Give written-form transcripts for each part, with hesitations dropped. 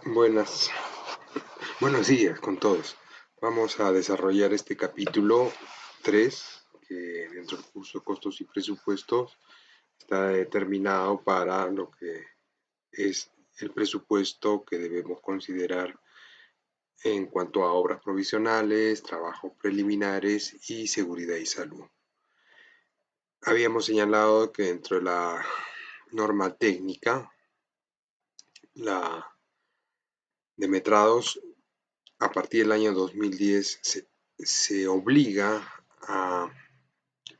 Buenas, buenos días con todos. Vamos a desarrollar este capítulo 3, que dentro del curso de costos y presupuestos está determinado para lo que es el presupuesto que debemos considerar en cuanto a obras provisionales, trabajos preliminares y seguridad y salud. Habíamos señalado que dentro de la norma técnica, la de metrados, a partir del año 2010 se obliga a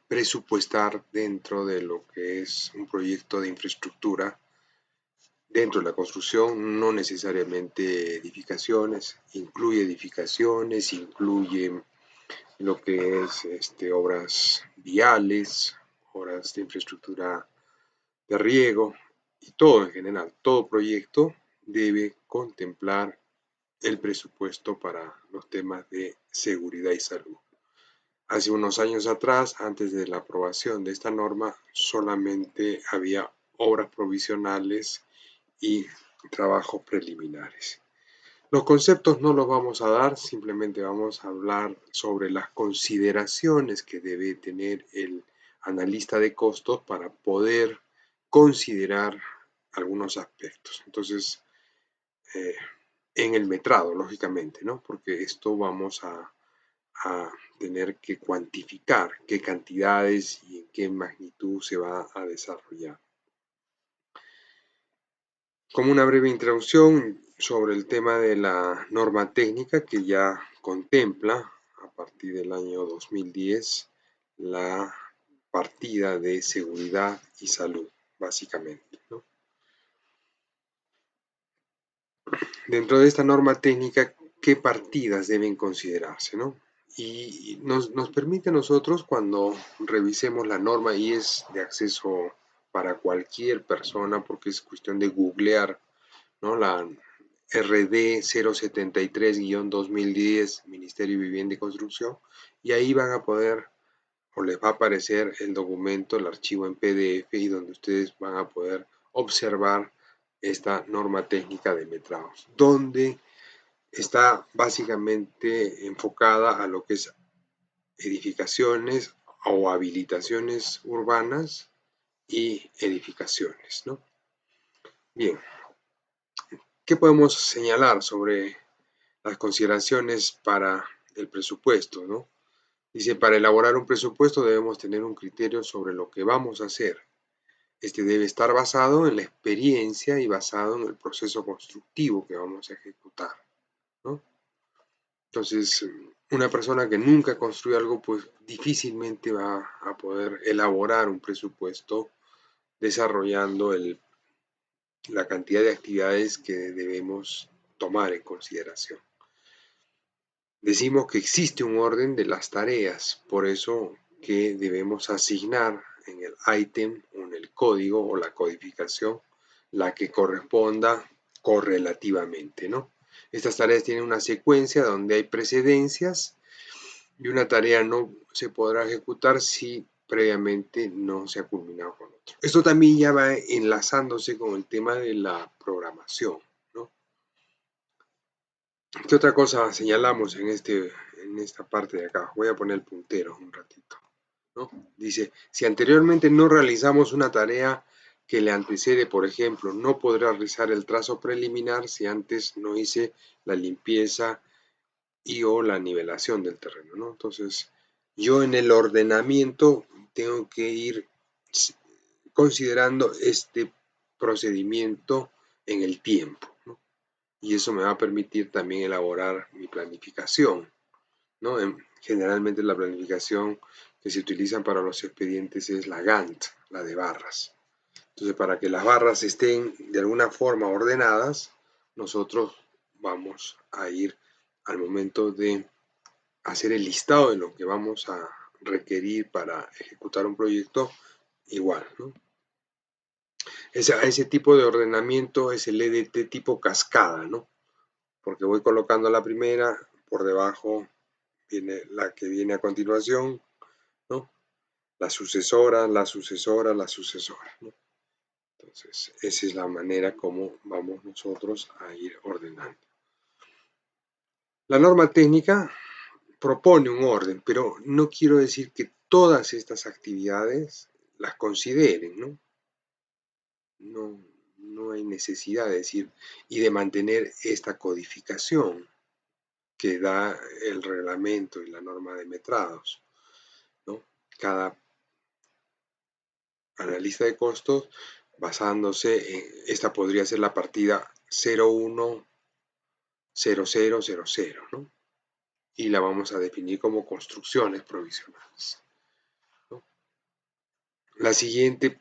presupuestar dentro de lo que es un proyecto de infraestructura, dentro de la construcción, no necesariamente edificaciones, incluye lo que es obras viales, obras de infraestructura de riego y todo en general, todo proyecto debe contemplar el presupuesto para los temas de seguridad y salud. Hace unos años atrás, antes de la aprobación de esta norma, solamente había obras provisionales y trabajos preliminares. Los conceptos no los vamos a dar, simplemente vamos a hablar sobre las consideraciones que debe tener el analista de costos para poder considerar algunos aspectos. Entonces, en el metrado, lógicamente, ¿no? Porque esto vamos a tener que cuantificar qué cantidades y en qué magnitud se va a desarrollar. Como una breve introducción sobre el tema de la norma técnica que ya contempla a partir del año 2010 la partida de seguridad y salud, básicamente, ¿no? Dentro de esta norma técnica, ¿qué partidas deben considerarse, ¿no? Y nos permite a nosotros, cuando revisemos la norma, y es de acceso para cualquier persona, porque es cuestión de googlear, ¿no? La RD 073-2010, Ministerio de Vivienda y Construcción, y ahí van a poder, o les va a aparecer el documento, el archivo en PDF, y donde ustedes van a poder observar esta norma técnica de metrados, donde está básicamente enfocada a lo que es edificaciones o habilitaciones urbanas y edificaciones, ¿no? Bien, ¿qué podemos señalar sobre las consideraciones para el presupuesto, ¿no? Dice, para elaborar un presupuesto debemos tener un criterio sobre lo que vamos a hacer. Este debe estar basado en la experiencia y basado en el proceso constructivo que vamos a ejecutar, ¿no? Entonces, una persona que nunca construye algo, pues difícilmente va a poder elaborar un presupuesto desarrollando la cantidad de actividades que debemos tomar en consideración. Decimos que existe un orden de las tareas, por eso que debemos asignar en el ítem o en el código o la codificación la que corresponda correlativamente, ¿no? Estas tareas tienen una secuencia donde hay precedencias y una tarea no se podrá ejecutar si previamente no se ha culminado con otro. Esto también ya va enlazándose con el tema de la programación, ¿no? ¿Qué otra cosa señalamos en esta parte de acá? Voy a poner el puntero un ratito, ¿no? Dice, si anteriormente no realizamos una tarea que le antecede, por ejemplo, no podrá realizar el trazo preliminar si antes no hice la limpieza y o la nivelación del terreno, ¿no? Entonces, yo en el ordenamiento tengo que ir considerando este procedimiento en el tiempo, ¿no? Y eso me va a permitir también elaborar mi planificación, ¿no? Generalmente la planificación que se utiliza para los expedientes es la Gantt, la de barras. Entonces, para que las barras estén de alguna forma ordenadas, nosotros vamos a ir al momento de hacer el listado de lo que vamos a requerir para ejecutar un proyecto igual, ¿no? Ese tipo de ordenamiento es el EDT tipo cascada, ¿no? Porque voy colocando la primera, por debajo viene la que viene a continuación, ¿no? La sucesora, la sucesora, la sucesora, ¿no? Entonces, esa es la manera como vamos nosotros a ir ordenando. La norma técnica propone un orden, pero no quiero decir que todas estas actividades las consideren, ¿no? No hay necesidad de decir y de mantener esta codificación que da el reglamento y la norma de metrados, ¿no? Cada analista de costos, basándose en, esta podría ser la partida 010000, ¿no? Y la vamos a definir como construcciones provisionales, ¿no? La siguiente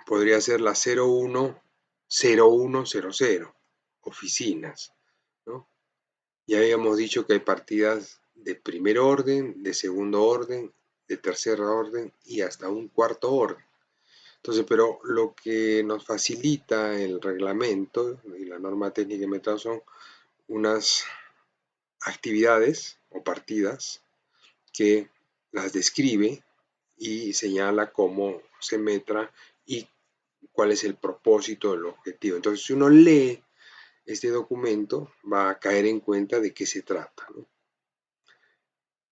podría ser la 010100, oficinas, ¿no? Ya habíamos dicho que hay partidas de primer orden, de segundo orden, de tercer orden y hasta un cuarto orden. Entonces, pero lo que nos facilita el reglamento y la norma técnica de metrado son unas actividades o partidas que las describe y señala cómo se metra y cuál es el propósito del objetivo. Entonces, si uno lee este documento, va a caer en cuenta de qué se trata, ¿no?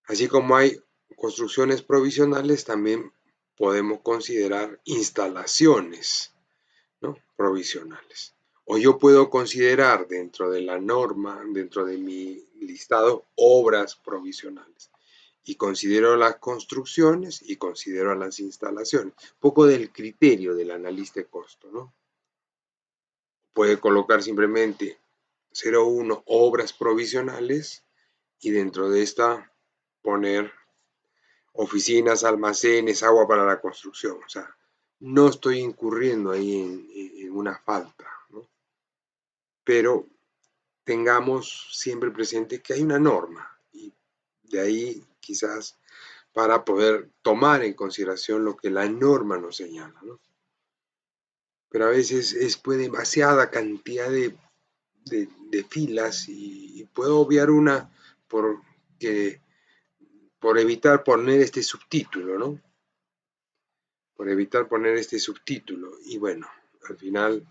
Así como hay construcciones provisionales, también podemos considerar instalaciones, ¿no? Provisionales. O yo puedo considerar dentro de la norma, dentro de mi listado, obras provisionales. Y considero las construcciones y considero las instalaciones. Un poco del criterio del analista de costo, ¿no? Puede colocar simplemente 01 obras provisionales y dentro de esta poner oficinas, almacenes, agua para la construcción. O sea, no estoy incurriendo ahí en una falta, ¿no? Pero tengamos siempre presente que hay una norma y de ahí quizás para poder tomar en consideración lo que la norma nos señala, ¿no? Pero a veces pues demasiada cantidad de filas y puedo obviar una porque, por evitar poner este subtítulo, ¿no? Por evitar poner este subtítulo y bueno, al final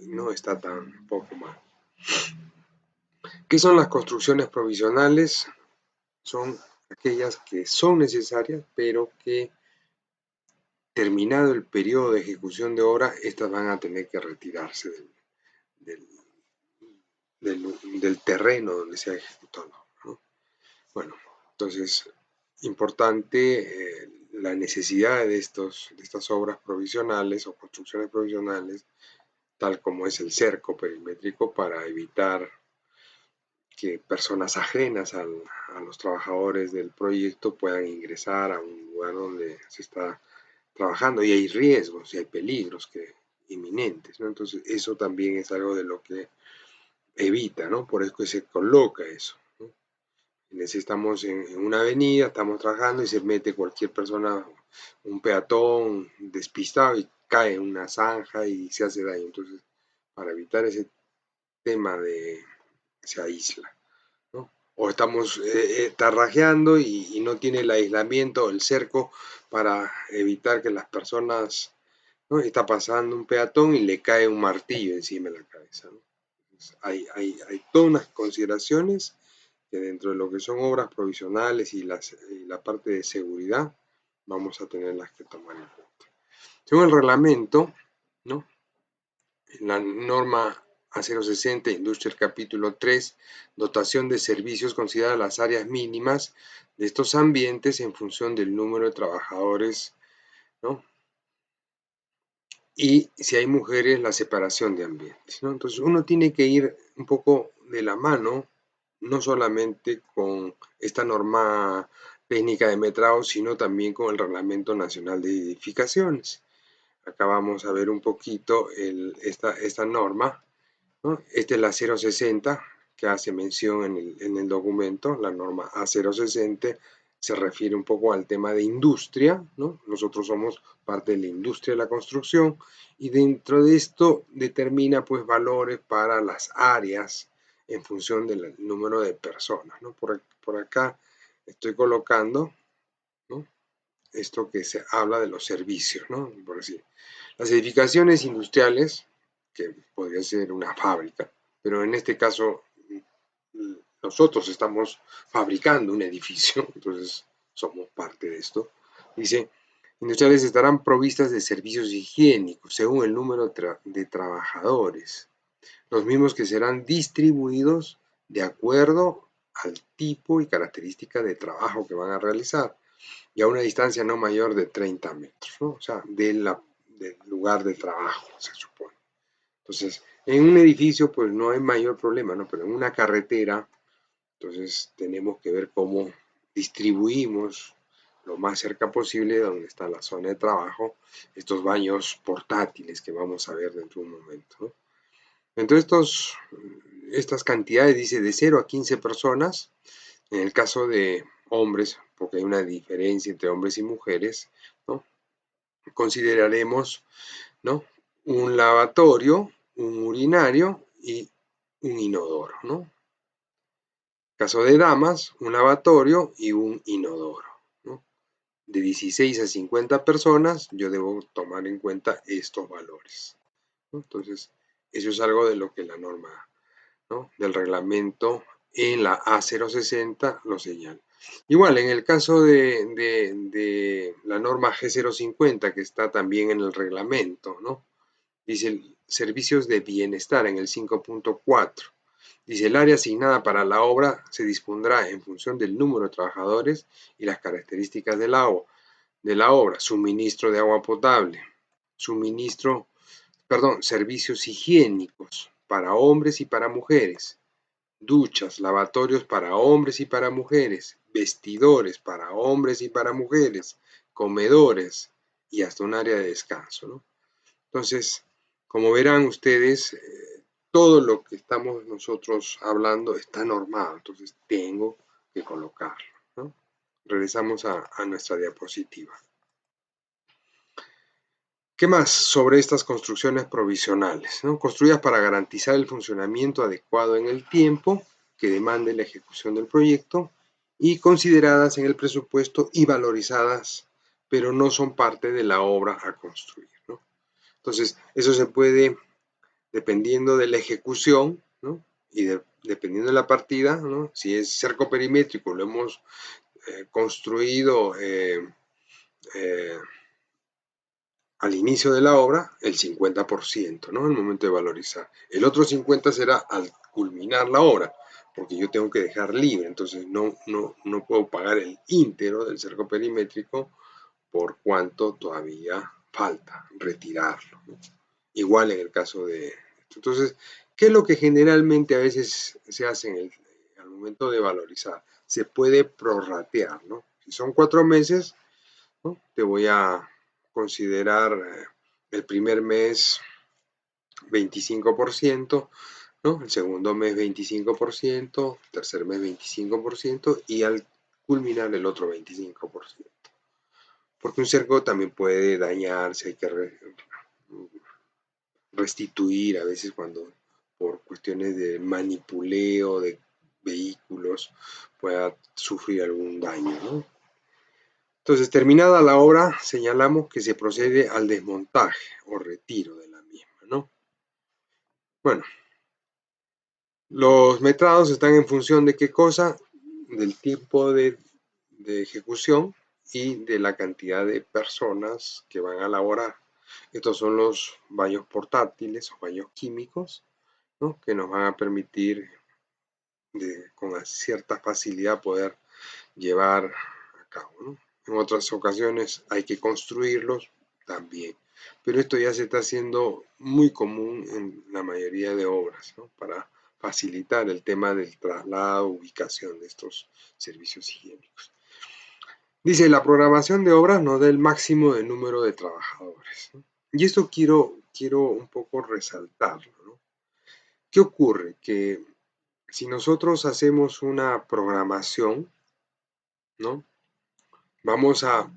no está tan poco mal. ¿Qué son las construcciones provisionales? Son aquellas que son necesarias, pero que terminado el periodo de ejecución de obra, estas van a tener que retirarse del, del terreno donde se ha ejecutado, ¿no? Bueno, entonces, importante la necesidad de estas obras provisionales o construcciones provisionales, tal como es el cerco perimétrico, para evitar que personas ajenas a los trabajadores del proyecto puedan ingresar a un lugar donde se está trabajando y hay riesgos y hay peligros inminentes, ¿no? Entonces eso también es algo de lo que evita, ¿no? Por eso que se coloca eso, ¿no? Estamos en una avenida, estamos trabajando y se mete cualquier persona, un peatón despistado y cae en una zanja y se hace daño. Entonces, para evitar ese tema se aísla, ¿no? O estamos tarrajeando y no tiene el aislamiento, el cerco para evitar que las personas, ¿no? Está pasando un peatón y le cae un martillo encima de la cabeza, ¿no? Entonces, hay todas unas consideraciones que dentro de lo que son obras provisionales y la parte de seguridad vamos a tenerlas que tomar en cuenta. Según el reglamento, ¿no? En la norma A060, Industria, capítulo 3, dotación de servicios, considera las áreas mínimas de estos ambientes en función del número de trabajadores, ¿no? Y si hay mujeres, la separación de ambientes, ¿no? Entonces uno tiene que ir un poco de la mano, no solamente con esta norma técnica de metrado, sino también con el Reglamento Nacional de Edificaciones. Acá vamos a ver un poquito esta norma, ¿no? Esta es la 060 que hace mención en el documento, la norma A060 se refiere un poco al tema de industria, ¿no? Nosotros somos parte de la industria de la construcción y dentro de esto determina pues valores para las áreas en función del número de personas, ¿no? Por acá estoy colocando, ¿no? Esto que se habla de los servicios, ¿no? Por decir, Las edificaciones industriales, que podría ser una fábrica, pero en este caso nosotros estamos fabricando un edificio, entonces somos parte de esto. Dice, industriales estarán provistas de servicios higiénicos según el número de trabajadores, los mismos que serán distribuidos de acuerdo al tipo y característica de trabajo que van a realizar y a una distancia no mayor de 30 metros, ¿no? O sea, del lugar de trabajo, se supone. Entonces, en un edificio pues no hay mayor problema, ¿no? Pero en una carretera, entonces tenemos que ver cómo distribuimos lo más cerca posible de donde está la zona de trabajo estos baños portátiles que vamos a ver dentro de un momento, ¿no? Entonces estas cantidades dice de 0 a 15 personas, en el caso de hombres, porque hay una diferencia entre hombres y mujeres, ¿no? Consideraremos, ¿no? Un lavatorio, un urinario y un inodoro, ¿no? Caso de damas, un lavatorio y un inodoro, ¿no? De 16 a 50 personas, yo debo tomar en cuenta estos valores, ¿no? Entonces, eso es algo de lo que la norma, ¿no?, del reglamento en la A060 lo señala. Igual, en el caso de la norma G050, que está también en el reglamento, ¿no? Dice servicios de bienestar en el 5.4. Dice, el área asignada para la obra se dispondrá en función del número de trabajadores y las características de la obra. Suministro de agua potable, servicios higiénicos para hombres y para mujeres, duchas, lavatorios para hombres y para mujeres, vestidores para hombres y para mujeres, comedores y hasta un área de descanso, ¿no? Entonces, como verán ustedes, todo lo que estamos nosotros hablando está normado, entonces tengo que colocarlo, ¿no? Regresamos a nuestra diapositiva. ¿Qué más sobre estas construcciones provisionales, ¿no? Construidas para garantizar el funcionamiento adecuado en el tiempo que demande la ejecución del proyecto y consideradas en el presupuesto y valorizadas, pero no son parte de la obra a construir, ¿no? Entonces, eso se puede, dependiendo de la ejecución, ¿no?, y dependiendo de la partida, ¿no?, si es cerco perimétrico, lo hemos construido al inicio de la obra, el 50%, ¿no?, en el momento de valorizar. El otro 50% será al culminar la obra, porque yo tengo que dejar libre, entonces no puedo pagar el íntegro del cerco perimétrico por cuanto todavía falta retirarlo, ¿no? Igual en el caso de esto. Entonces, ¿qué es lo que generalmente a veces se hace al momento de valorizar? Se puede prorratear, ¿no? Si son 4 meses, ¿no?, te voy a considerar el primer mes 25%, ¿no?, el segundo mes 25%, tercer mes 25% y al culminar el otro 25%. Porque un cerco también puede dañarse, hay que restituir a veces cuando por cuestiones de manipuleo de vehículos pueda sufrir algún daño, ¿no? Entonces, terminada la obra, señalamos que se procede al desmontaje o retiro de la misma, ¿no? Bueno, los metrados están en función de qué cosa, del tiempo de ejecución y de la cantidad de personas que van a laborar. Estos son los baños portátiles o baños químicos, ¿no?, que nos van a permitir con cierta facilidad poder llevar a cabo, ¿no? En otras ocasiones hay que construirlos también, pero esto ya se está haciendo muy común en la mayoría de obras, ¿no?, para facilitar el tema del traslado, ubicación de estos servicios higiénicos. Dice, la programación de obras no da el máximo de número de trabajadores, ¿no? Y esto quiero un poco resaltarlo, ¿no? ¿Qué ocurre? Que si nosotros hacemos una programación, ¿no?, vamos a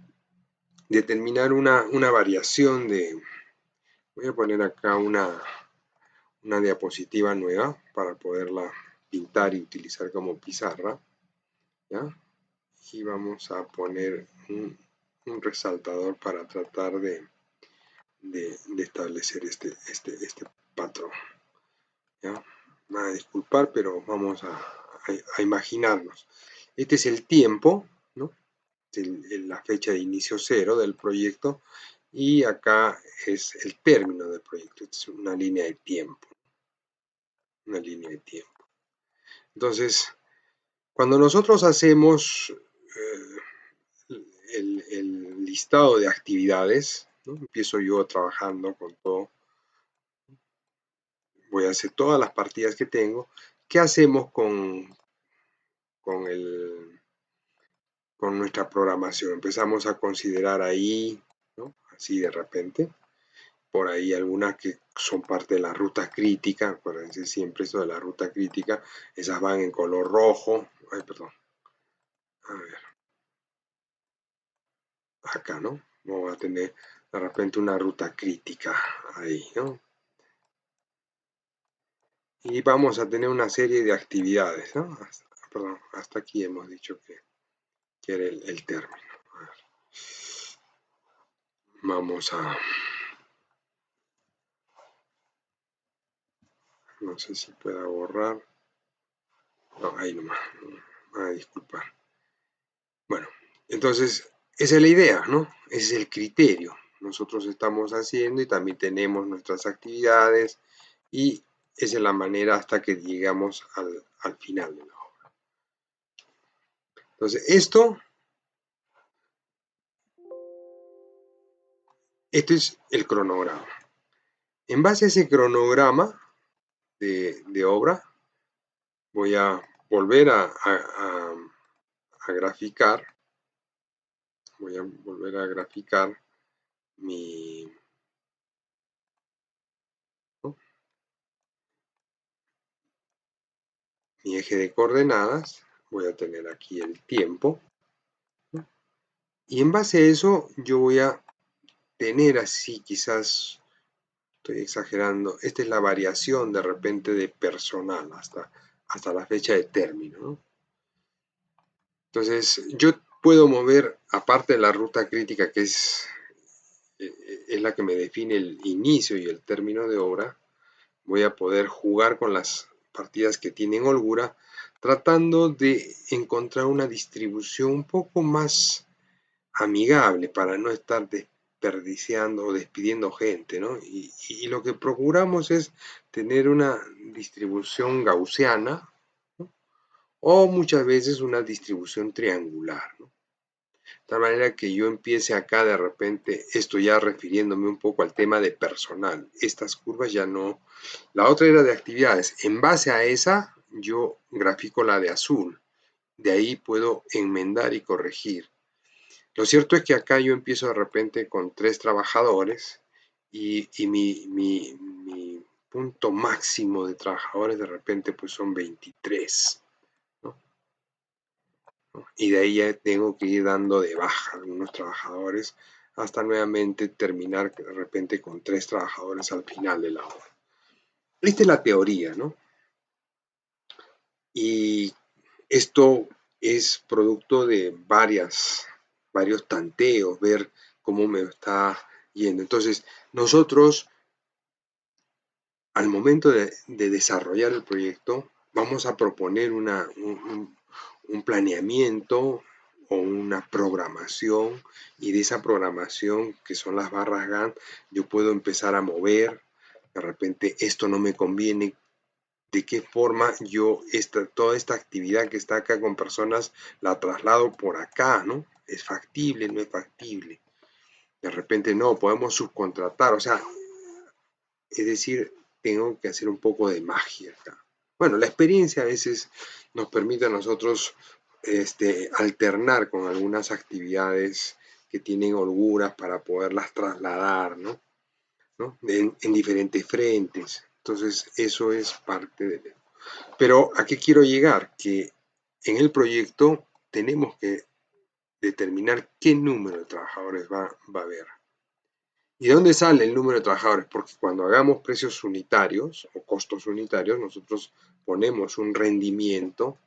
determinar una variación de... Voy a poner acá una diapositiva nueva para poderla pintar y utilizar como pizarra, ¿ya? Y vamos a poner un resaltador para tratar de de establecer este patrón. ¿Ya? Van a disculpar, pero vamos a imaginarnos. Este es el tiempo, ¿no? La fecha de inicio 0 del proyecto, y acá es el término del proyecto. Esta es una línea de tiempo. Una línea de tiempo. Entonces, cuando nosotros hacemos el listado de actividades, ¿no? Empiezo yo trabajando con todo, voy a hacer todas las partidas que tengo. ¿Qué hacemos con, con nuestra programación? Empezamos a considerar ahí, ¿no? Así de repente, por ahí algunas que son parte de la ruta crítica. Acuérdense siempre esto de la ruta crítica, esas van en color rojo. Ay, perdón. A ver, acá, ¿no? Vamos a tener de repente una ruta crítica ahí, ¿no? Y vamos a tener una serie de actividades, ¿no? Perdón, hasta aquí hemos dicho que era el término. A ver. Vamos a... No sé si pueda borrar. No, ahí nomás. Disculpar. Bueno, entonces, esa es la idea, ¿no? Ese es el criterio. Nosotros estamos haciendo y también tenemos nuestras actividades, y esa es la manera hasta que llegamos al final de la obra. Entonces, esto es el cronograma. En base a ese cronograma de obra, voy a volver a graficar. Voy a volver a graficar mi, ¿no? Mi eje de coordenadas. Voy a tener aquí el tiempo, ¿no? Y en base a eso yo voy a tener así, quizás estoy exagerando, esta es la variación de repente de personal hasta la fecha de término, ¿no? Entonces yo puedo mover, aparte de la ruta crítica, que es la que me define el inicio y el término de obra, voy a poder jugar con las partidas que tienen holgura, tratando de encontrar una distribución un poco más amigable para no estar desperdiciando o despidiendo gente, ¿no? Y lo que procuramos es tener una distribución gaussiana, ¿no? O muchas veces una distribución triangular, ¿no? De tal manera que yo empiece acá de repente, esto ya refiriéndome un poco al tema de personal. Estas curvas ya no. La otra era de actividades. En base a esa, yo grafico la de azul. De ahí puedo enmendar y corregir. Lo cierto es que acá yo empiezo de repente con 3 trabajadores, y mi punto máximo de trabajadores de repente pues son 23, ¿no? Y de ahí ya tengo que ir dando de baja algunos trabajadores hasta nuevamente terminar de repente con 3 trabajadores al final de la obra. Esta es la teoría, ¿no? Y esto es producto de varios tanteos, ver cómo me está yendo. Entonces, nosotros, al momento de desarrollar el proyecto, vamos a proponer un planeamiento o una programación, y de esa programación, que son las barras Gantt, yo puedo empezar a mover. De repente, esto no me conviene, de qué forma yo toda esta actividad que está acá con personas la traslado por acá, ¿no? ¿Es factible? ¿No es factible? De repente no, podemos subcontratar, o sea, es decir, tengo que hacer un poco de magia acá. Bueno, la experiencia a veces nos permite a nosotros alternar con algunas actividades que tienen holguras para poderlas trasladar, ¿no? En diferentes frentes. Entonces, eso es parte de... Pero ¿a qué quiero llegar? Que en el proyecto tenemos que determinar qué número de trabajadores va a haber. ¿Y de dónde sale el número de trabajadores? Porque cuando hagamos precios unitarios o costos unitarios, nosotros ponemos un rendimiento,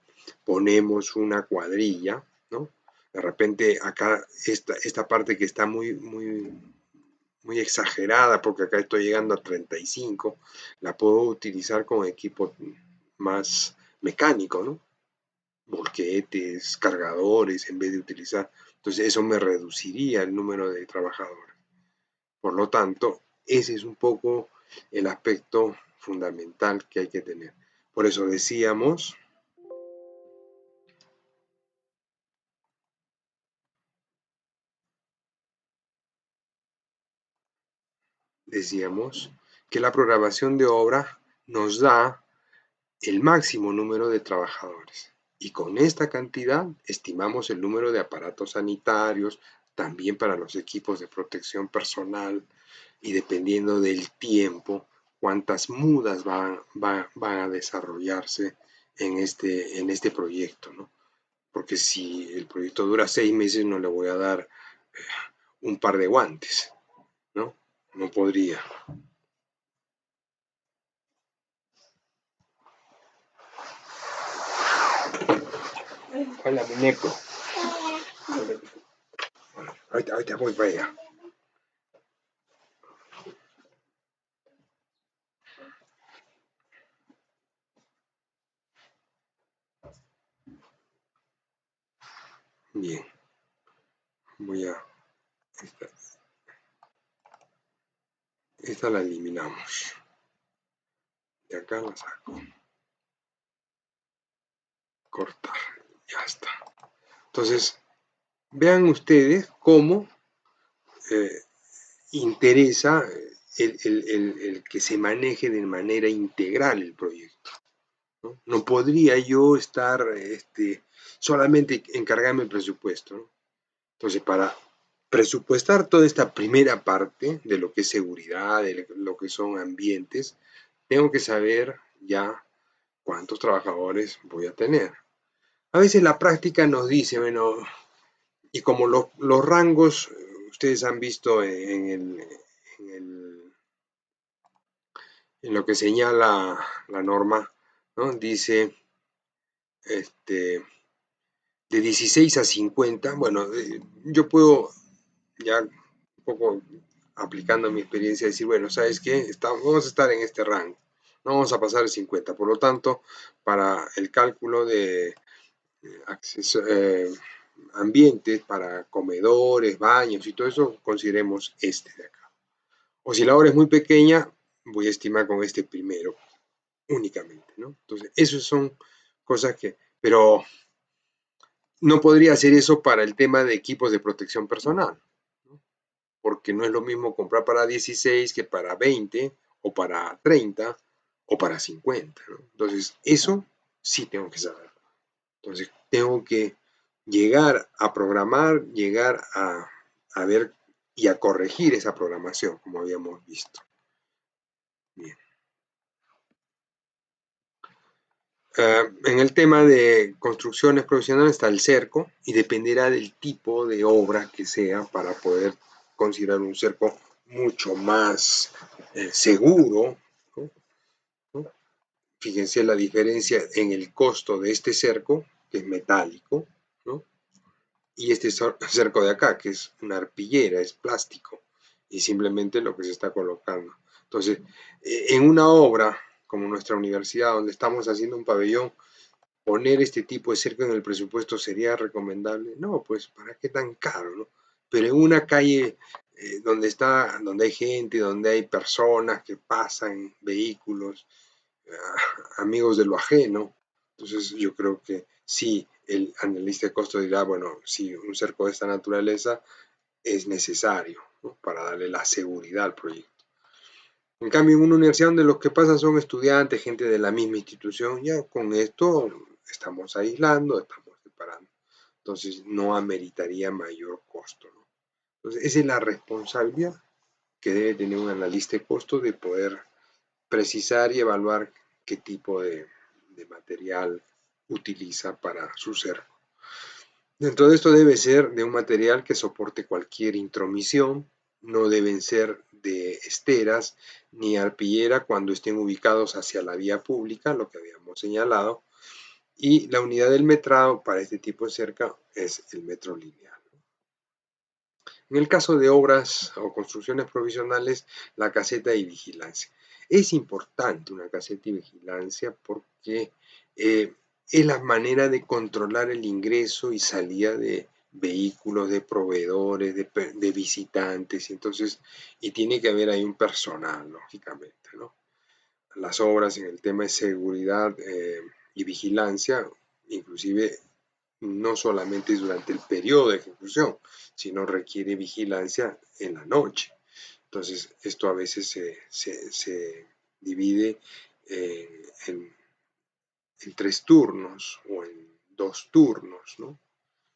ponemos una cuadrilla, ¿no? De repente acá esta parte que está muy muy exagerada, porque acá estoy llegando a 35, la puedo utilizar con equipo más mecánico, ¿no? Volquetes, cargadores, en vez de utilizar. Entonces eso me reduciría el número de trabajadores. Por lo tanto, ese es un poco el aspecto fundamental que hay que tener. Por eso decíamos que la programación de obra nos da el máximo número de trabajadores. Y con esta cantidad estimamos el número de aparatos sanitarios, también para los equipos de protección personal, y dependiendo del tiempo, cuántas mudas van a desarrollarse en este proyecto, ¿no? Porque si el proyecto dura 6 meses, no le voy a dar un par de guantes, ¿no? No podría. Hola, muñeco. Ahorita voy para allá. Bien, voy a... Esta, esta la eliminamos. De acá la saco. Cortar. Ya está. Entonces, vean ustedes cómo eh, interesa el que se maneje de manera integral el proyecto. No, no podría yo estar solamente encargarme del presupuesto, ¿no? Entonces, para presupuestar toda esta primera parte de lo que es seguridad, de lo que son ambientes, tengo que saber ya cuántos trabajadores voy a tener. A veces la práctica nos dice, bueno, y como los rangos, ustedes han visto en lo que señala la norma, ¿no? Dice este, de 16 a 50, bueno, yo puedo ya un poco aplicando mi experiencia decir, bueno, ¿sabes qué? Vamos a estar en este rango, no vamos a pasar el 50, por lo tanto, para el cálculo de acceso, ambientes, para comedores, baños y todo eso, consideremos este de acá. O si la obra es muy pequeña, voy a estimar con este primero únicamente, ¿no? Entonces, esas son cosas que, pero no podría hacer eso para el tema de equipos de protección personal, ¿no? Porque no es lo mismo comprar para 16 que para 20 o para 30 o para 50, ¿no? Entonces, eso sí tengo que saber. Entonces, tengo que llegar a programar, llegar a ver y a corregir esa programación, como habíamos visto. Bien. En el tema de construcciones profesionales está el cerco y dependerá del tipo de obra que sea para poder considerar un cerco mucho más seguro, ¿no? ¿No? Fíjense la diferencia en el costo de este cerco, que es metálico, ¿no? Y este cerco de acá, que es una arpillera, es plástico, y simplemente lo que se está colocando. Entonces, en una obra como nuestra universidad, donde estamos haciendo un pabellón, poner este tipo de cerco en el presupuesto sería recomendable. No, pues, ¿para qué tan caro, no? Pero en una calle donde hay gente, donde hay personas que pasan, vehículos, amigos de lo ajeno, entonces yo creo que sí, el analista de costo dirá, bueno, si un cerco de esta naturaleza es necesario, ¿no? Para darle la seguridad al proyecto. En cambio, en una universidad donde los que pasan son estudiantes, gente de la misma institución, ya con esto estamos aislando, estamos separando. Entonces, no ameritaría mayor costo, ¿no? Entonces, esa es la responsabilidad que debe tener un analista de costo de poder precisar y evaluar qué tipo de material utiliza para su cerco. Dentro de esto debe ser de un material que soporte cualquier intromisión, no deben ser de esteras ni arpillera cuando estén ubicados hacia la vía pública, lo que habíamos señalado, y la unidad del metrado para este tipo de cerca es el metro lineal. En el caso de obras o construcciones provisionales, la caseta de vigilancia. Es importante una caseta de vigilancia porque es la manera de controlar el ingreso y salida de vehículos, de proveedores, de visitantes, entonces, y tiene que haber ahí un personal, lógicamente, ¿no? Las obras en el tema de seguridad y vigilancia, inclusive no solamente durante el periodo de ejecución, sino requiere vigilancia en la noche. Entonces, esto a veces se divide en, en, en 3 turnos o en 2 turnos, ¿no?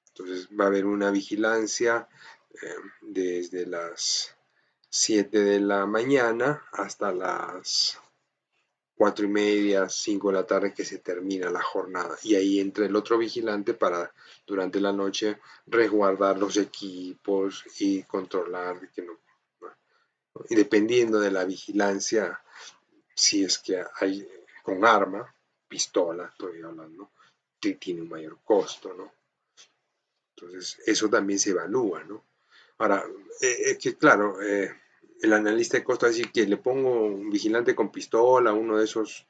Entonces, va a haber una vigilancia desde las 7 de la mañana hasta las 4:30, 5 de la tarde que se termina la jornada. Y ahí entra el otro vigilante para durante la noche resguardar los equipos y controlar que no. Y dependiendo de la vigilancia, si es que hay con arma, pistola, estoy hablando, tiene un mayor costo, ¿no? Entonces, eso también se evalúa, ¿no? Ahora, es que claro, el analista de costo va a decir que le pongo un vigilante con pistola, uno de esos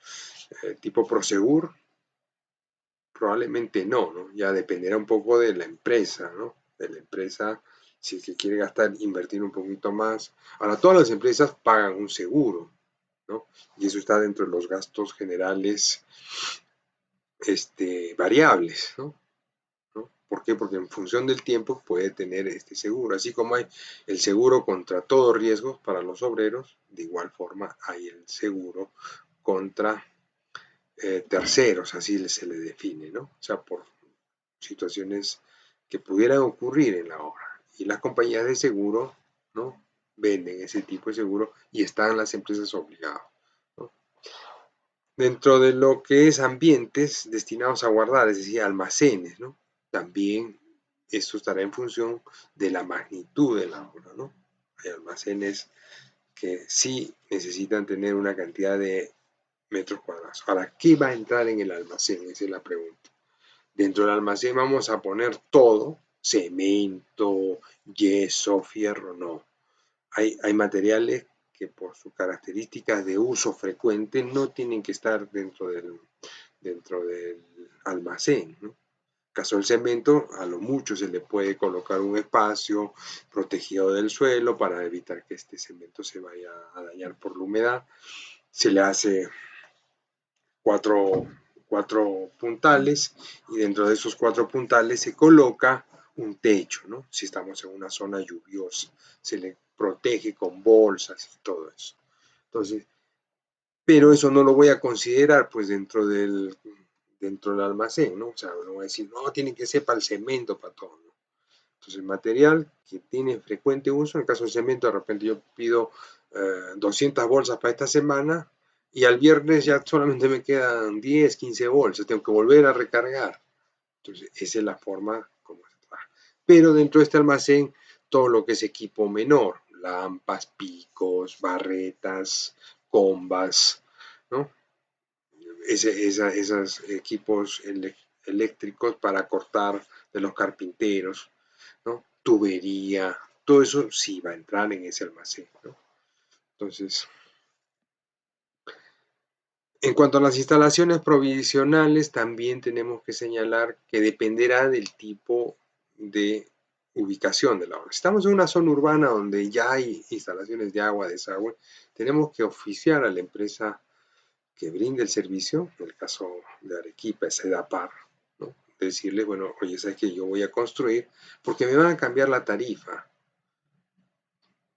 tipo Prosegur, probablemente no, ¿no? Ya dependerá un poco de la empresa, ¿no? De la empresa, si es que quiere gastar, invertir un poquito más. Ahora, todas las empresas pagan un seguro, ¿no? Y eso está dentro de los gastos generales variables, ¿no? ¿No? ¿Por qué? Porque en función del tiempo puede tener este seguro. Así como hay el seguro contra todo riesgo para los obreros, de igual forma hay el seguro contra terceros, así se le define, ¿no? O sea, por situaciones que pudieran ocurrir en la obra. Y las compañías de seguro, ¿no? Venden ese tipo de seguro y están las empresas obligadas, ¿no? Dentro de lo que es ambientes destinados a guardar, es decir, almacenes, ¿no? También esto estará en función de la magnitud de la obra, ¿no? Hay almacenes que sí necesitan tener una cantidad de metros cuadrados. Ahora, ¿qué va a entrar en el almacén? Esa es la pregunta. Dentro del almacén vamos a poner todo, cemento, yeso, fierro, no. Hay materiales que por sus características de uso frecuente no tienen que estar dentro del almacén, ¿no? En caso del cemento, a lo mucho se le puede colocar un espacio protegido del suelo para evitar que este cemento se vaya a dañar por la humedad. Se le hace cuatro puntales y dentro de esos 4 puntales se coloca un techo, ¿no? Si estamos en una zona lluviosa, se le protege con bolsas y todo eso. Entonces, pero eso no lo voy a considerar pues dentro del almacén, ¿no? O sea, no voy a decir, no, tiene que ser para el cemento, para todo, ¿no? Entonces, el material que tiene frecuente uso, en el caso del cemento, de repente yo pido 200 bolsas para esta semana y al viernes ya solamente me quedan 10, 15 bolsas, tengo que volver a recargar. Entonces, esa es la forma como se trabaja. Pero dentro de este almacén, todo lo que es equipo menor, lámparas, picos, barretas, combas, ¿no? Esos equipos eléctricos para cortar de los carpinteros, ¿no? Tubería, todo eso sí va a entrar en ese almacén, ¿no? Entonces, en cuanto a las instalaciones provisionales, también tenemos que señalar que dependerá del tipo de ubicación de la obra. Si estamos en una zona urbana donde ya hay instalaciones de agua, desagüe, tenemos que oficiar a la empresa que brinde el servicio, en el caso de Arequipa es EDAPAR, ¿no? Decirles, bueno, oye, sabes que yo voy a construir porque me van a cambiar la tarifa.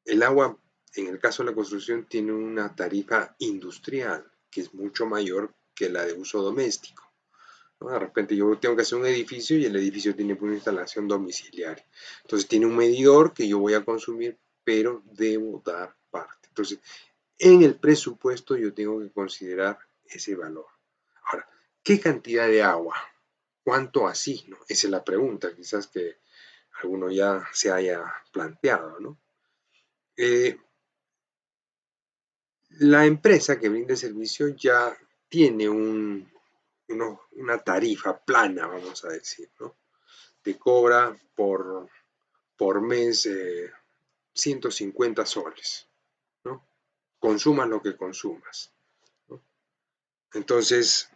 El agua, en el caso de la construcción, tiene una tarifa industrial que es mucho mayor que la de uso doméstico, ¿no? De repente yo tengo que hacer un edificio y el edificio tiene una instalación domiciliaria. Entonces tiene un medidor que yo voy a consumir, pero debo dar parte. Entonces, en el presupuesto yo tengo que considerar ese valor. Ahora, ¿qué cantidad de agua? ¿Cuánto así? ¿No? Esa es la pregunta, quizás que alguno ya se haya planteado, ¿no? Eh, la empresa que brinda el servicio ya tiene una tarifa plana, vamos a decir, ¿no? Te cobra por mes 150 soles, ¿no? Consumas lo que consumas, ¿no? Entonces,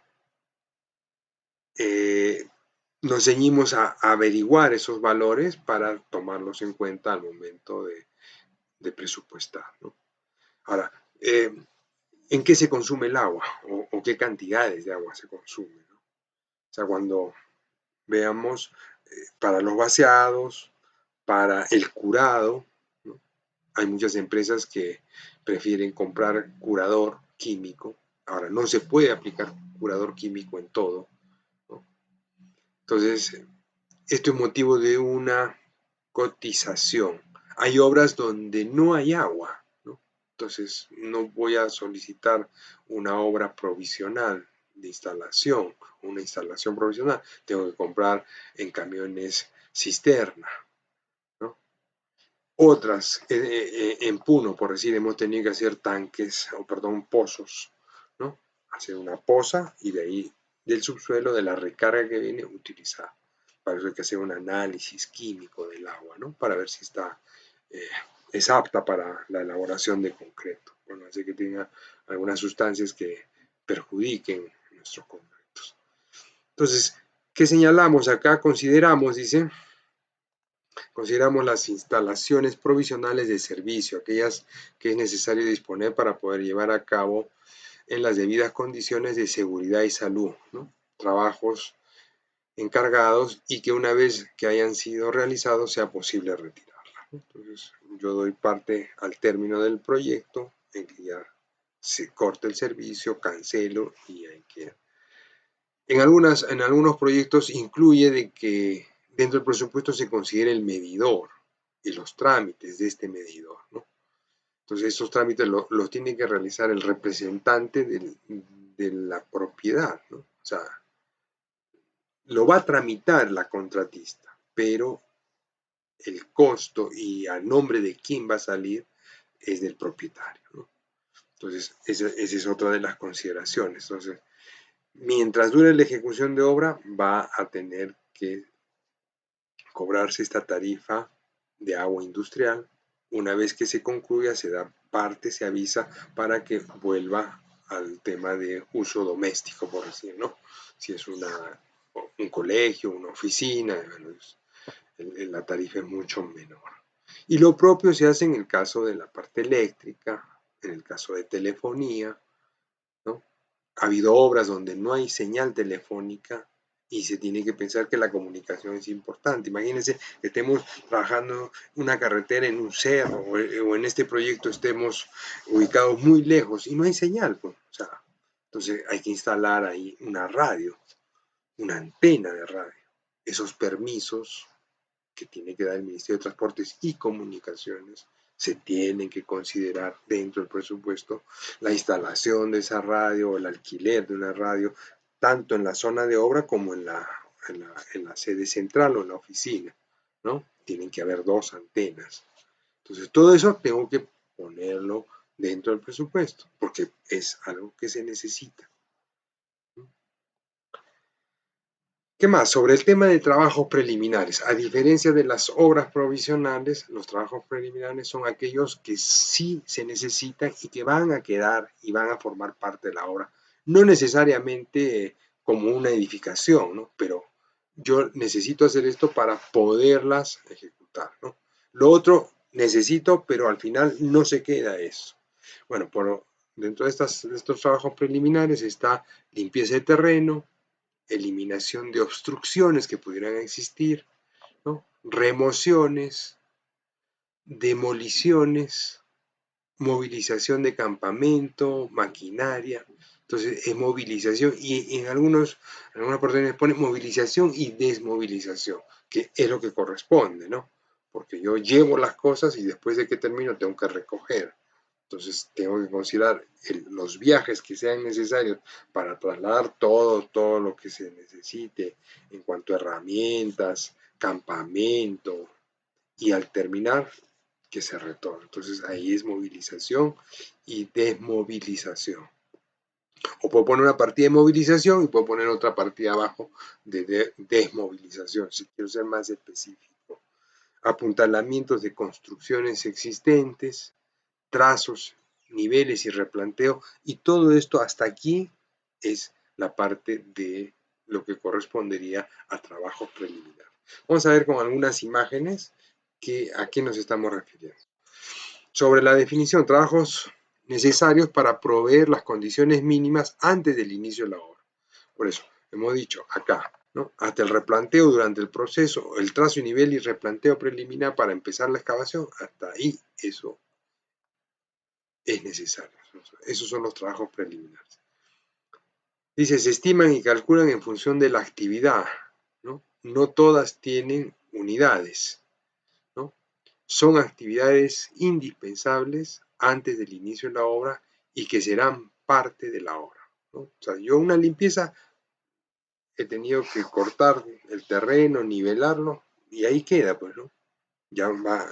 nos ceñimos a averiguar esos valores para tomarlos en cuenta al momento de presupuestar, ¿no? Ahora, ¿en qué se consume el agua? ¿O qué cantidades de agua se consume, ¿no? O sea, cuando veamos para los vaciados, para el curado, ¿no? Hay muchas empresas que prefieren comprar curador químico. Ahora, no se puede aplicar curador químico en todo, ¿no? Entonces, esto es motivo de una cotización. Hay obras donde no hay agua, ¿no? Entonces, no voy a solicitar una obra provisional de instalación, una instalación provisional. Tengo que comprar en camiones cisterna, ¿no? Otras, en Puno, por decir, hemos tenido que hacer tanques, o perdón, pozos, ¿no? Hacer una poza y de ahí, del subsuelo, de la recarga que viene, utilizar. Para eso hay que hacer un análisis químico del agua, ¿no? Para ver si está, eh, es apta para la elaboración de concreto. Bueno, hace que tenga algunas sustancias que perjudiquen nuestros concretos. Entonces, ¿qué señalamos acá? Consideramos, dice, consideramos las instalaciones provisionales de servicio, aquellas que es necesario disponer para poder llevar a cabo en las debidas condiciones de seguridad y salud, ¿no? Trabajos encargados y que una vez que hayan sido realizados sea posible retirarla, ¿no? Entonces yo doy parte al término del proyecto en que ya se corta el servicio, cancelo y hay que... En algunos proyectos incluye de que dentro del presupuesto se considere el medidor y los trámites de este medidor, ¿no? Entonces esos trámites los tiene que realizar el representante de la propiedad, ¿no? O sea, lo va a tramitar la contratista, pero el costo y a nombre de quién va a salir es del propietario, ¿no? Entonces, esa es otra de las consideraciones. Entonces, mientras dure la ejecución de obra, va a tener que cobrarse esta tarifa de agua industrial. Una vez que se concluya, se da parte, se avisa para que vuelva al tema de uso doméstico, por decir, ¿no? Si es un colegio, una oficina, bueno, la tarifa es mucho menor. Y lo propio se hace en el caso de la parte eléctrica, en el caso de telefonía, ¿no? Ha habido obras donde no hay señal telefónica y se tiene que pensar que la comunicación es importante. Imagínense que estemos trabajando una carretera en un cerro o en este proyecto estemos ubicados muy lejos y no hay señal, pues. O sea, entonces hay que instalar ahí una radio, una antena de radio. Esos permisos que tiene que dar el Ministerio de Transportes y Comunicaciones, se tienen que considerar dentro del presupuesto la instalación de esa radio o el alquiler de una radio, tanto en la zona de obra como en la sede central o en la oficina, ¿no? Tienen que haber dos antenas. Entonces, todo eso tengo que ponerlo dentro del presupuesto, porque es algo que se necesita. ¿Qué más? Sobre el tema de trabajos preliminares. A diferencia de las obras provisionales, los trabajos preliminares son aquellos que sí se necesitan y que van a quedar y van a formar parte de la obra. No necesariamente como una edificación, ¿no? Pero yo necesito hacer esto para poderlas ejecutar, ¿no? Lo otro necesito, pero al final no se queda eso. Bueno, dentro de estos trabajos preliminares está limpieza de terreno, eliminación de obstrucciones que pudieran existir, ¿no? Remociones, demoliciones, movilización de campamento, maquinaria. Entonces es movilización y en algunas oportunidades pone movilización y desmovilización, que es lo que corresponde, ¿no? Porque yo llevo las cosas y después de que termino tengo que recoger. Entonces tengo que considerar los viajes que sean necesarios para trasladar todo lo que se necesite en cuanto a herramientas, campamento y al terminar que se retorne. Entonces ahí es movilización y desmovilización. O puedo poner una partida de movilización y puedo poner otra partida abajo de desmovilización, si quiero ser más específico. apuntalamientos de construcciones existentes, trazos, niveles y replanteo, y todo esto hasta aquí es la parte de lo que correspondería a trabajo preliminar. Vamos a ver con algunas imágenes a qué nos estamos refiriendo. Sobre la definición, trabajos necesarios para proveer las condiciones mínimas antes del inicio de la obra. Por eso, hemos dicho acá, ¿no? Hasta el replanteo durante el proceso, el trazo y nivel y replanteo preliminar para empezar la excavación, hasta ahí eso es necesario. Esos son los trabajos preliminares. Dice, se estiman y calculan en función de la actividad, ¿no? No todas tienen unidades, ¿no? Son actividades indispensables antes del inicio de la obra y que serán parte de la obra, ¿no? O sea, yo una limpieza he tenido que cortar el terreno, nivelarlo, y ahí queda, pues, ¿no? Ya va,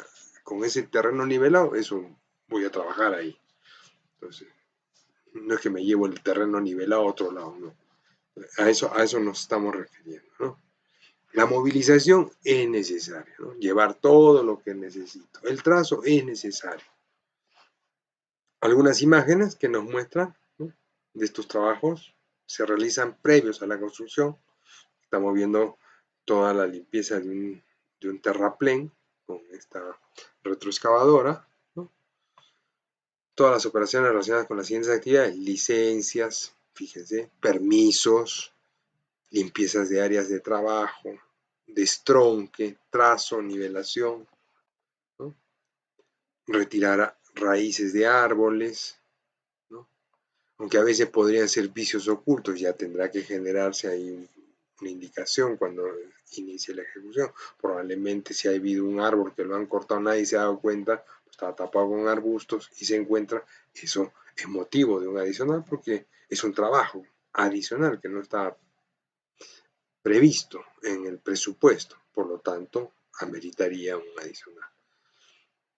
con ese terreno nivelado, eso voy a trabajar ahí. Entonces, no es que me llevo el terreno nivelado a otro lado, no. A eso nos estamos refiriendo, ¿no? La movilización es necesaria, ¿no? Llevar todo lo que necesito. El trazo es necesario. Algunas imágenes que nos muestran, ¿no?, de estos trabajos se realizan previos a la construcción. Estamos viendo toda la limpieza de un terraplén con esta retroexcavadora, ¿no? Todas las operaciones relacionadas con las siguientes actividades: licencias, fíjense, permisos, limpiezas de áreas de trabajo, destronque, trazo, nivelación, ¿no? Retirar raíces de árboles, ¿no? Aunque a veces podrían ser vicios ocultos, ya tendrá que generarse ahí una indicación cuando inicie la ejecución. Probablemente si ha habido un árbol que lo han cortado, nadie se ha dado cuenta, está tapado con arbustos y se encuentra, eso es motivo de un adicional porque es un trabajo adicional que no está previsto en el presupuesto, por lo tanto, ameritaría un adicional.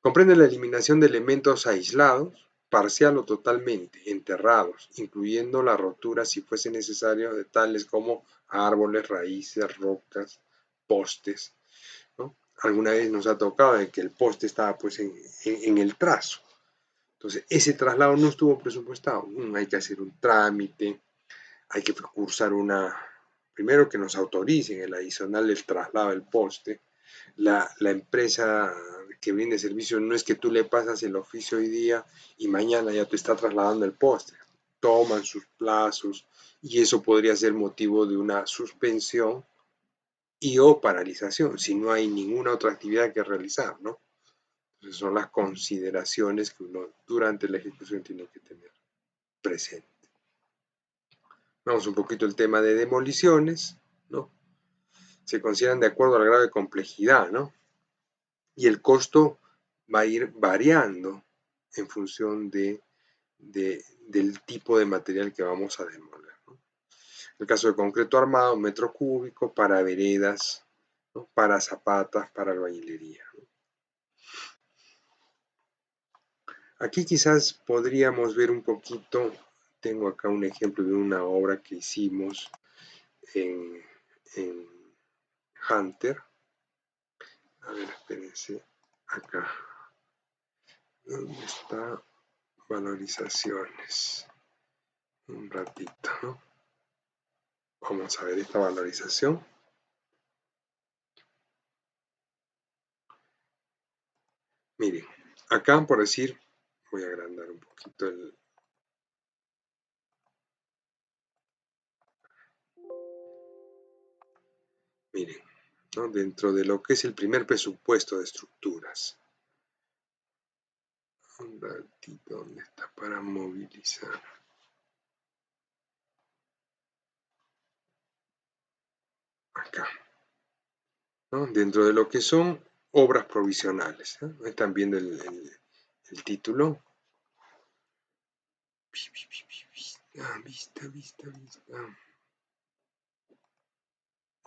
Comprende la eliminación de elementos aislados, parcial o totalmente, enterrados, incluyendo la rotura si fuese necesario de tales como árboles, raíces, rocas, postes, ¿no? Alguna vez nos ha tocado de que el poste estaba pues en el trazo. Entonces, ese traslado no estuvo presupuestado. Hay que hacer un trámite, hay que cursar primero que nos autoricen el adicional del traslado del poste. La empresa que brinde servicio no es que tú le pasas el oficio hoy día y mañana ya te está trasladando el poste. Toman sus plazos y eso podría ser motivo de una suspensión y o paralización si no hay ninguna otra actividad que realizar, ¿no? Entonces son las consideraciones que uno durante la ejecución tiene que tener presente. Vamos un poquito el tema de demoliciones, ¿no? Se consideran de acuerdo al grado de complejidad, ¿no? Y el costo va a ir variando en función del tipo de material que vamos a demoler, ¿no? En el caso de concreto armado, metro cúbico, para veredas, ¿no?, para zapatas, para albañilería, ¿no? Aquí quizás podríamos ver un poquito, tengo acá un ejemplo de una obra que hicimos en Hunter. A ver, espérense, acá. ¿Dónde está? Valorizaciones. Un ratito, ¿no? Vamos a ver esta valorización. Miren, acá por decir, voy a agrandar un poquito el... Miren, ¿no?, dentro de lo que es el primer presupuesto de estructuras. Un ratito, ¿dónde está? Para movilizar. Acá, ¿no? Dentro de lo que son obras provisionales, ¿no? Están viendo el título. Vista.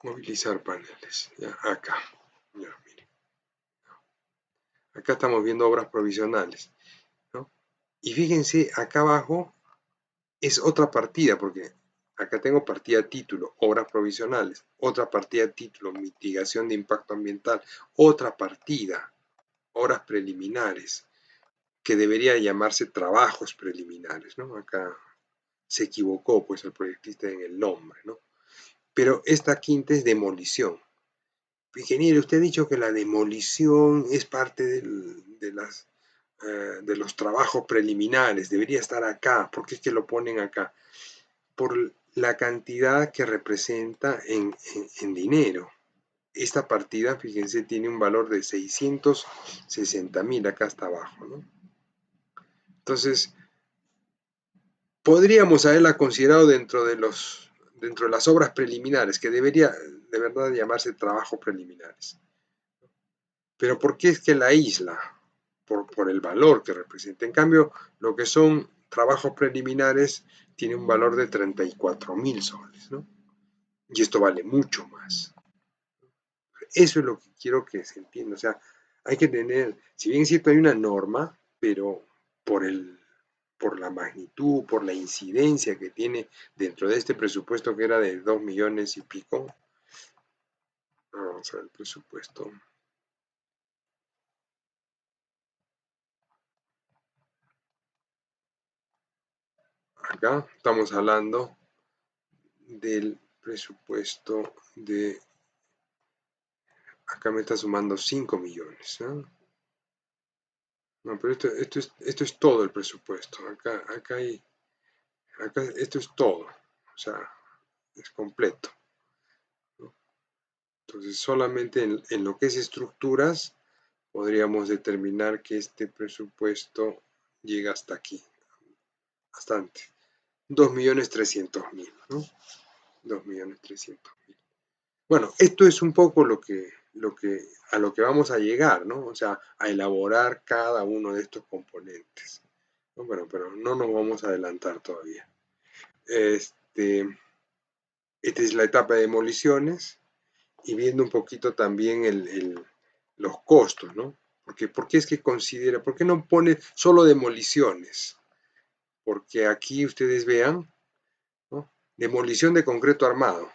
Movilizar paneles. Ya, acá. Ya, miren. Acá estamos viendo obras provisionales, ¿no? Y fíjense, acá abajo es otra partida, porque Acá tengo partida título, obras provisionales, otra partida título, mitigación de impacto ambiental, otra partida, obras preliminares, que debería llamarse trabajos preliminares, ¿no? Acá se equivocó pues el proyectista en el nombre, ¿no? Pero esta quinta es demolición. Ingeniero, usted ha dicho que la demolición es parte de los trabajos preliminares, debería estar acá. ¿Por qué es que lo ponen acá? Por la cantidad que representa en dinero. Esta partida, fíjense, tiene un valor de 660.000, acá está abajo, ¿no? Entonces, podríamos haberla considerado dentro de las obras preliminares, que debería de verdad llamarse trabajos preliminares. Pero ¿por qué es que la isla? Por el valor que representa. En cambio, lo que son trabajos preliminares tiene un valor de 34.000 soles, ¿no? Y esto vale mucho más. Eso es lo que quiero que se entienda. O sea, hay que tener, si bien es cierto, hay una norma, pero por por la magnitud, por la incidencia que tiene dentro de este presupuesto que era de 2 millones y pico. Vamos a ver el presupuesto. Acá estamos hablando del presupuesto de... Acá me está sumando 5 millones. ¿Eh? No, pero esto es todo el presupuesto. Acá esto es todo. O sea, es completo, ¿no? Entonces, solamente en lo que es estructuras, podríamos determinar que este presupuesto llega hasta aquí, bastante. 2.300.000, ¿no? 2.300.000. Bueno, esto es un poco a lo que vamos a llegar, ¿no? O sea, a elaborar cada uno de estos componentes, ¿no? Bueno, pero no nos vamos a adelantar todavía. Esta es la etapa de demoliciones y viendo un poquito también los costos, ¿no? Porque ¿por qué es que considera, por qué no pone solo demoliciones? Porque aquí ustedes vean, ¿no? Demolición de concreto armado.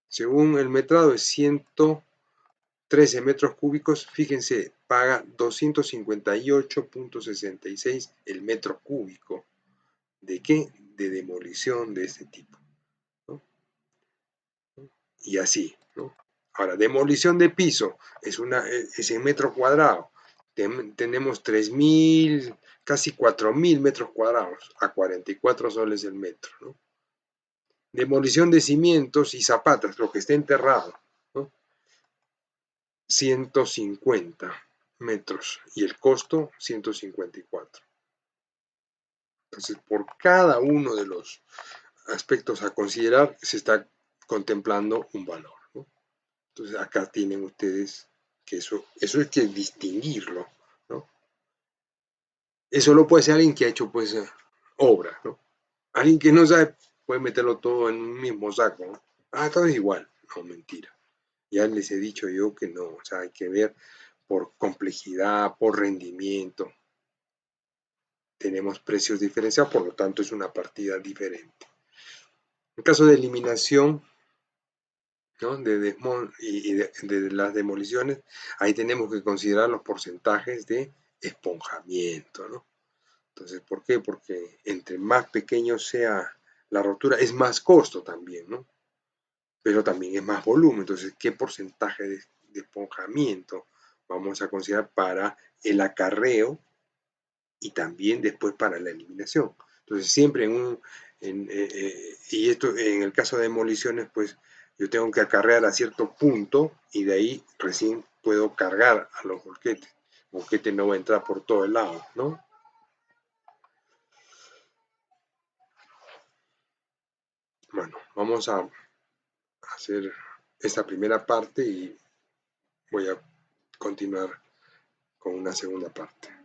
Según el metrado es 113 metros cúbicos, fíjense, paga 258.66 el metro cúbico. ¿De qué? De demolición de este tipo, ¿no? Y así, ¿no? Ahora, demolición de piso es en metro cuadrado. Tenemos 3.000, casi 4.000 metros cuadrados a 44 soles el metro, ¿no? Demolición de cimientos y zapatas, lo que esté enterrado, ¿no? 150 metros y el costo 154. Entonces, por cada uno de los aspectos a considerar se está contemplando un valor, ¿no? Entonces, acá tienen ustedes que eso hay que distinguirlo, ¿no? Eso lo puede ser alguien que ha hecho pues obra, ¿no? Alguien que no sabe puede meterlo todo en un mismo saco, ¿no? Ah, todo es igual. No, mentira. Ya les he dicho yo que no, o sea, hay que ver por complejidad, por rendimiento. Tenemos precios diferenciados, por lo tanto es una partida diferente. En caso de eliminación, ¿no? de las demoliciones, ahí tenemos que considerar los porcentajes de esponjamiento, ¿no? Entonces, ¿por qué? Porque entre más pequeño sea la rotura, es más costo también, ¿no? Pero también es más volumen. Entonces, ¿qué porcentaje de esponjamiento vamos a considerar para el acarreo y también después para la eliminación? Entonces, siempre y esto en el caso de demoliciones, pues yo tengo que acarrear a cierto punto y de ahí recién puedo cargar a los volquetes. El volquete no va a entrar por todo el lado, ¿no? Bueno, vamos a hacer esta primera parte y voy a continuar con una segunda parte.